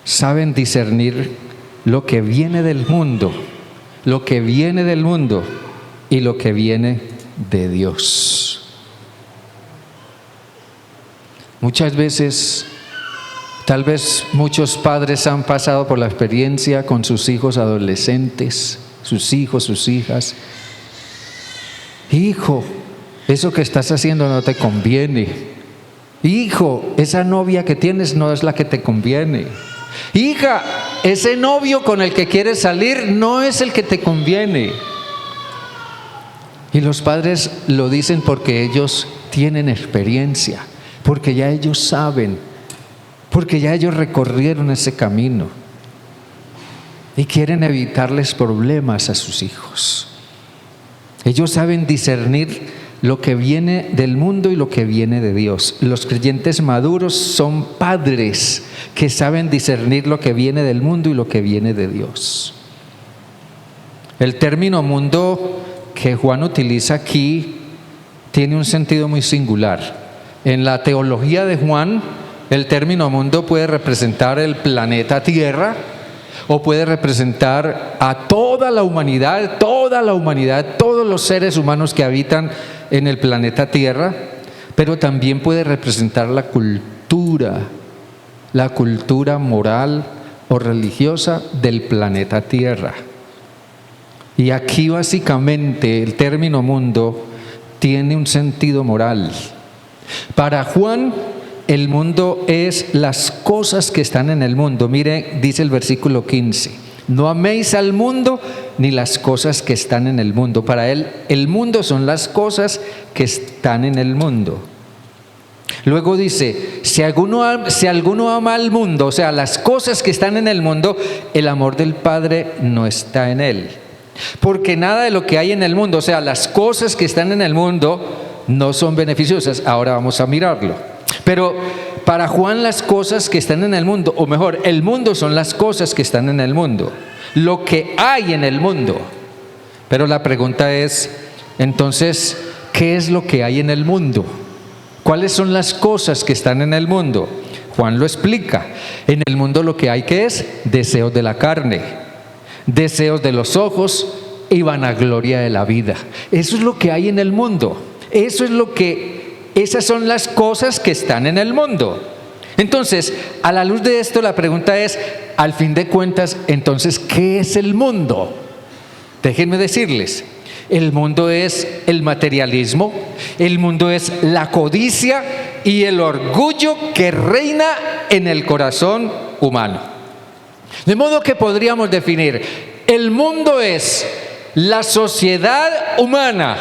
saben discernir lo que viene del mundo y lo que viene de Dios. Muchas veces, tal vez muchos padres han pasado por la experiencia con sus hijos adolescentes, sus hijos, sus hijas. Hijo, eso que estás haciendo no te conviene. Hijo, esa novia que tienes no es la que te conviene. Hija, ese novio con el que quieres salir no es el que te conviene. Y los padres lo dicen porque ellos tienen experiencia, porque ya ellos saben, porque ya ellos recorrieron ese camino y quieren evitarles problemas a sus hijos. Ellos saben discernir lo que viene del mundo y lo que viene de Dios. Los creyentes maduros son padres que saben discernir lo que viene del mundo y lo que viene de Dios. El término mundo que Juan utiliza aquí tiene un sentido muy singular. En la teología de Juan, el término mundo puede representar el planeta Tierra o puede representar a toda la humanidad, todos los seres humanos que habitan en el planeta Tierra, pero también puede representar la cultura moral o religiosa del planeta Tierra. Y aquí básicamente el término mundo tiene un sentido moral. Para Juan, el mundo es las cosas que están en el mundo. Mire, dice el versículo 15: no améis al mundo ni las cosas que están en el mundo. Para él, el mundo son las cosas que están en el mundo. Luego dice: si alguno ama al mundo, o sea, las cosas que están en el mundo, el amor del Padre no está en él. Porque nada de lo que hay en el mundo, o sea, las cosas que están en el mundo, no son beneficiosas. Ahora vamos a mirarlo. Pero para Juan, las cosas que están en el mundo, o mejor, el mundo son las cosas que están en el mundo, lo que hay en el mundo. Pero la pregunta es, entonces, ¿qué es lo que hay en el mundo? ¿Cuáles son las cosas que están en el mundo? Juan lo explica. En el mundo lo que hay, ¿qué es? Deseos de la carne, deseos de los ojos y vanagloria de la vida. Eso es lo que hay en el mundo. Esas son las cosas que están en el mundo. Entonces, a la luz de esto, la pregunta es, al fin de cuentas, entonces, ¿qué es el mundo? Déjenme decirles, el mundo es el materialismo, el mundo es la codicia y el orgullo que reina en el corazón humano. De modo que podríamos definir, el mundo es la sociedad humana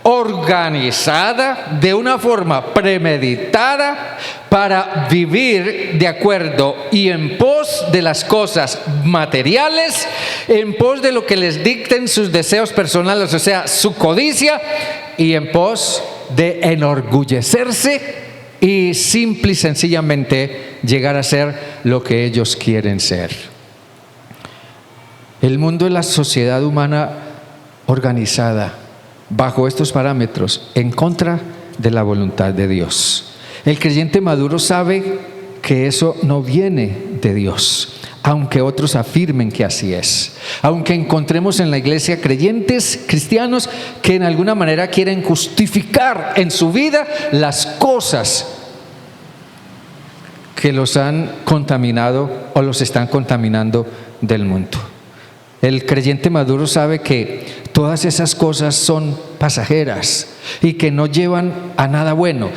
organizada de una forma premeditada para vivir de acuerdo y en pos de las cosas materiales, en pos de lo que les dicten sus deseos personales, o sea, su codicia, y en pos de enorgullecerse y simple y sencillamente llegar a ser lo que ellos quieren ser. El mundo es la sociedad humana organizada bajo estos parámetros, en contra de la voluntad de Dios. El creyente maduro sabe que eso no viene de Dios, aunque otros afirmen que así es. Aunque encontremos en la iglesia creyentes cristianos que en alguna manera quieren justificar en su vida las cosas que los han contaminado o los están contaminando del mundo. El creyente maduro sabe que todas esas cosas son pasajeras y que no llevan a nada bueno.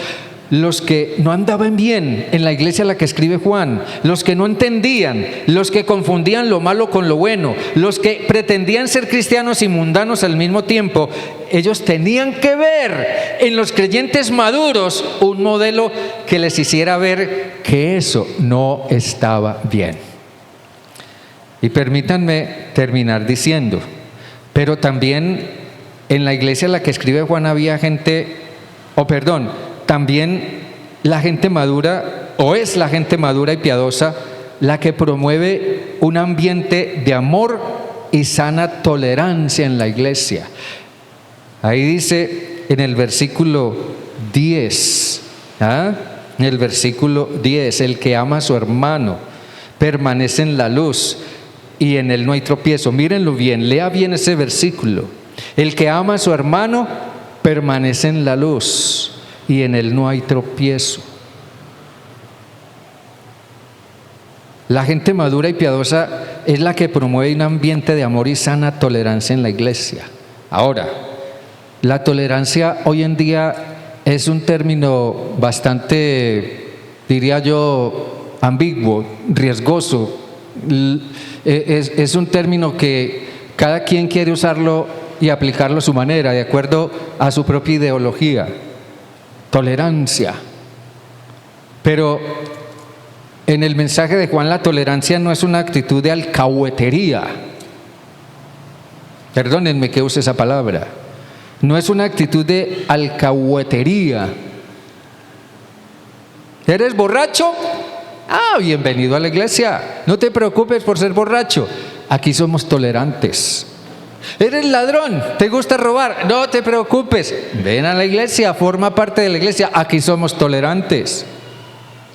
Los que no andaban bien en la iglesia a la que escribe Juan, los que no entendían, los que confundían lo malo con lo bueno, los que pretendían ser cristianos y mundanos al mismo tiempo, ellos tenían que ver en los creyentes maduros un modelo que les hiciera ver que eso no estaba bien. Y permítanme terminar diciendo, pero también en la iglesia a la que escribe Juan había también la gente madura, o es la gente madura y piadosa, la que promueve un ambiente de amor y sana tolerancia en la iglesia. Ahí dice en el versículo 10, en el versículo 10, el que ama a su hermano permanece en la luz y en él no hay tropiezo. Mírenlo bien, lea bien ese versículo. El que ama a su hermano permanece en la luz y en él no hay tropiezo. La gente madura y piadosa es la que promueve un ambiente de amor y sana tolerancia en la iglesia. Ahora, la tolerancia hoy en día es un término bastante, diría yo, ambiguo, riesgoso. Es un término que cada quien quiere usarlo y aplicarlo a su manera, de acuerdo a su propia ideología. Tolerancia. Pero en el mensaje de Juan, la tolerancia no es una actitud de alcahuetería. Perdónenme que use esa palabra. No es una actitud de alcahuetería. ¿Eres borracho? Ah, bienvenido a la iglesia. No te preocupes por ser borracho. Aquí somos tolerantes. ¿Eres ladrón? ¿Te gusta robar? No te preocupes. Ven a la iglesia, forma parte de la iglesia. Aquí somos tolerantes.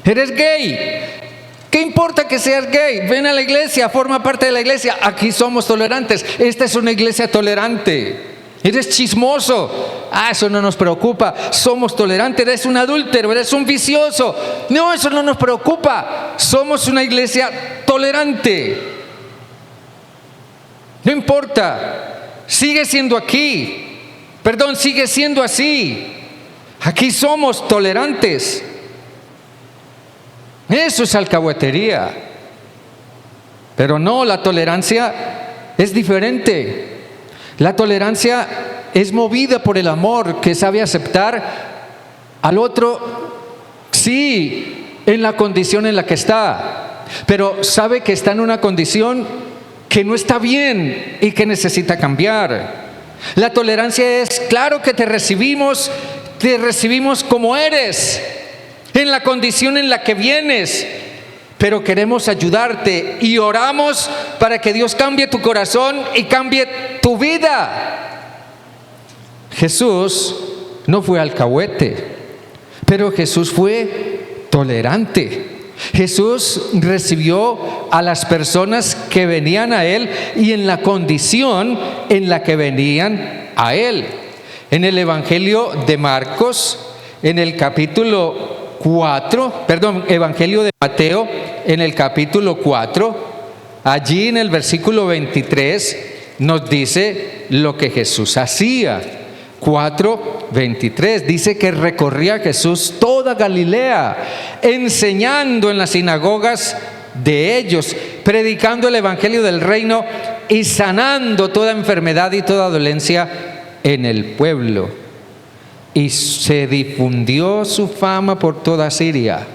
¿Eres gay? ¿Qué importa que seas gay? Ven a la iglesia, forma parte de la iglesia. Aquí somos tolerantes. Esta es una iglesia tolerante. ¿Eres chismoso? Ah, eso no nos preocupa. Somos tolerantes. ¿Eres un adúltero? ¿Eres un vicioso? No, eso no nos preocupa. Somos una iglesia tolerante. No importa. Sigue siendo aquí. Perdón, sigue siendo así. Aquí somos tolerantes. Eso es alcahuetería. Pero no, la tolerancia es diferente. La tolerancia es movida por el amor que sabe aceptar al otro, sí, en la condición en la que está, pero sabe que está en una condición que no está bien y que necesita cambiar. La tolerancia es, claro que te recibimos como eres, en la condición en la que vienes, pero queremos ayudarte y oramos para que Dios cambie tu corazón y cambie tu vida. Jesús no fue alcahuete, pero Jesús fue tolerante. Jesús recibió a las personas que venían a Él y en la condición en la que venían a Él. En el Evangelio de Marcos, en el capítulo 4, Evangelio de Mateo, en el capítulo 4, allí en el versículo 23, nos dice lo que Jesús hacía. 4:23 dice que recorría Jesús toda Galilea, enseñando en las sinagogas de ellos, predicando el evangelio del reino y sanando toda enfermedad y toda dolencia en el pueblo. Y se difundió su fama por toda Siria.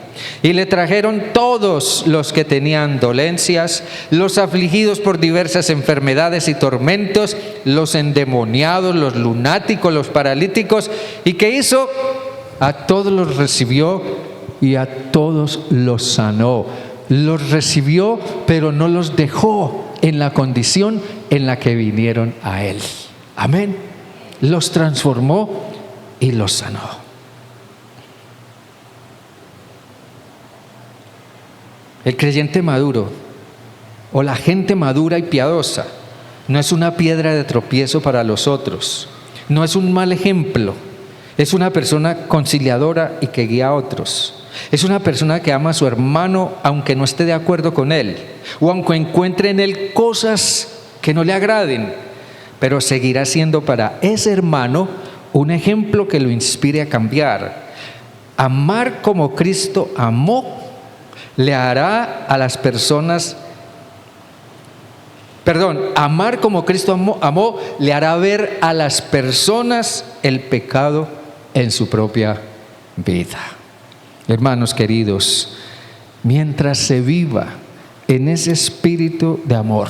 Y le trajeron todos los que tenían dolencias, los afligidos por diversas enfermedades y tormentos, los endemoniados, los lunáticos, los paralíticos. ¿Y qué hizo? A todos los recibió y a todos los sanó. Los recibió, pero no los dejó en la condición en la que vinieron a Él. Amén. Los transformó y los sanó. El creyente maduro o la gente madura y piadosa no es una piedra de tropiezo para los otros, no es un mal ejemplo, es una persona conciliadora y que guía a otros. Es una persona que ama a su hermano aunque no esté de acuerdo con él o aunque encuentre en él cosas que no le agraden, pero seguirá siendo para ese hermano un ejemplo que lo inspire a cambiar. Amar como Cristo amó le hará a las personas, amar como Cristo amó le hará ver a las personas el pecado en su propia vida. Hermanos queridos, mientras se viva en ese espíritu de amor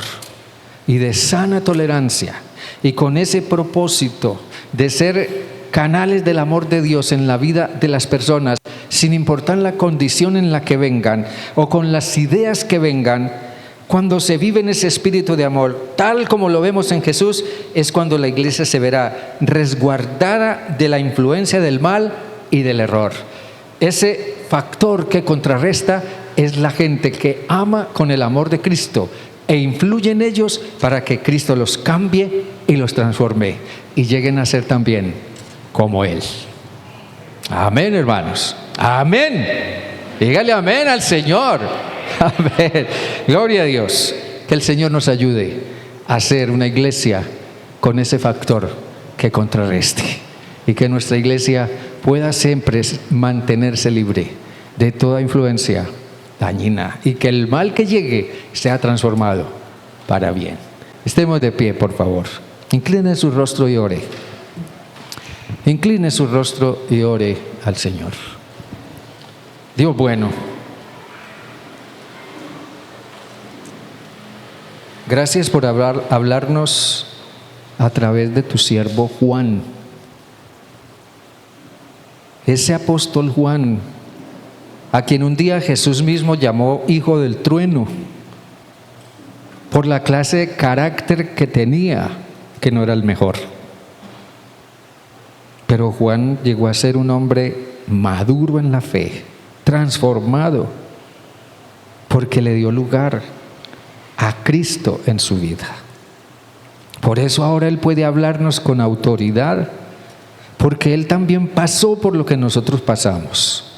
y de sana tolerancia y con ese propósito de ser canales del amor de Dios en la vida de las personas, sin importar la condición en la que vengan o con las ideas que vengan, cuando se vive en ese espíritu de amor, tal como lo vemos en Jesús, es cuando la iglesia se verá resguardada de la influencia del mal y del error. Ese factor que contrarresta es la gente que ama con el amor de Cristo e influye en ellos para que Cristo los cambie y los transforme y lleguen a ser también como Él. Amén, hermanos. Amén. Dígale amén al Señor. Amén. Gloria a Dios. Que el Señor nos ayude a ser una iglesia con ese factor que contrarreste. Y que nuestra iglesia pueda siempre mantenerse libre de toda influencia dañina. Y que el mal que llegue sea transformado para bien. Estemos de pie, por favor. Incline su rostro y ore. Incline su rostro y ore al Señor. Dios bueno, gracias por hablarnos a través de tu siervo Juan. Ese apóstol Juan, a quien un día Jesús mismo llamó hijo del trueno, por la clase de carácter que tenía, que no era el mejor. Pero Juan llegó a ser un hombre maduro en la fe, transformado, porque le dio lugar a Cristo en su vida. Por eso ahora Él puede hablarnos con autoridad, porque Él también pasó por lo que nosotros pasamos.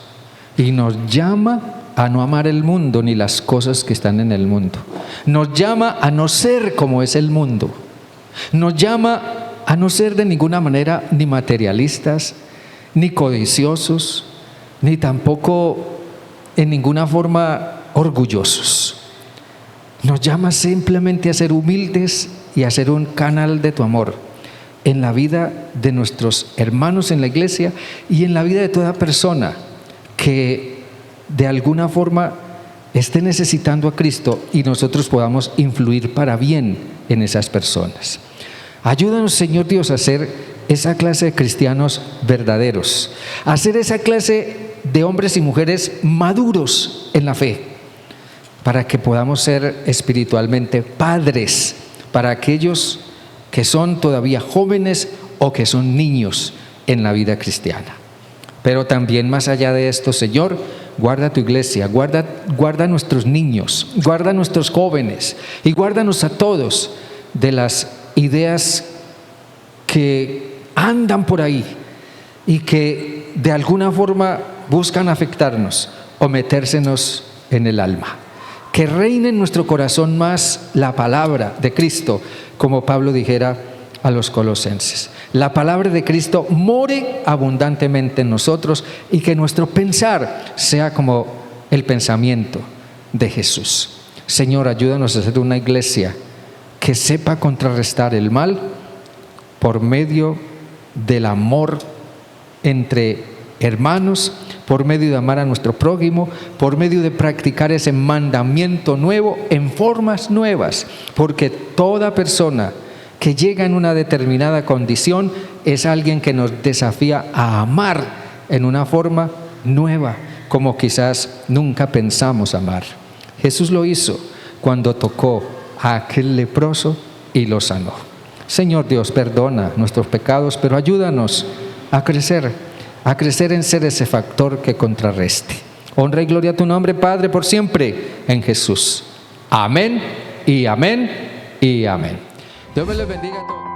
Y nos llama a no amar el mundo ni las cosas que están en el mundo. Nos llama a no ser como es el mundo. Nos llama a no ser de ninguna manera ni materialistas, ni codiciosos, ni tampoco en ninguna forma orgullosos. Nos llama simplemente a ser humildes y a ser un canal de tu amor en la vida de nuestros hermanos en la iglesia y en la vida de toda persona que de alguna forma esté necesitando a Cristo y nosotros podamos influir para bien en esas personas. Ayúdanos, Señor Dios, a ser esa clase de cristianos verdaderos, a ser esa clase de hombres y mujeres maduros en la fe, para que podamos ser espiritualmente padres para aquellos que son todavía jóvenes o que son niños en la vida cristiana. Pero también más allá de esto, Señor, guarda tu iglesia, guarda nuestros niños, guarda nuestros jóvenes y guárdanos a todos de las ideas que andan por ahí y que de alguna forma buscan afectarnos o metérsenos en el alma. Que reine en nuestro corazón más la palabra de Cristo, como Pablo dijera a los colosenses. La palabra de Cristo more abundantemente en nosotros y que nuestro pensar sea como el pensamiento de Jesús. Señor, ayúdanos a ser una iglesia que sepa contrarrestar el mal por medio del amor entre hermanos, por medio de amar a nuestro prójimo, por medio de practicar ese mandamiento nuevo en formas nuevas, porque toda persona que llega en una determinada condición es alguien que nos desafía a amar en una forma nueva, como quizás nunca pensamos amar. Jesús lo hizo cuando tocó a aquel leproso y lo sanó. Señor Dios, perdona nuestros pecados, pero ayúdanos a crecer en ser ese factor que contrarreste. Honra y gloria a tu nombre, Padre, por siempre, en Jesús. Amén y amén y amén. Dios me les bendiga a todos.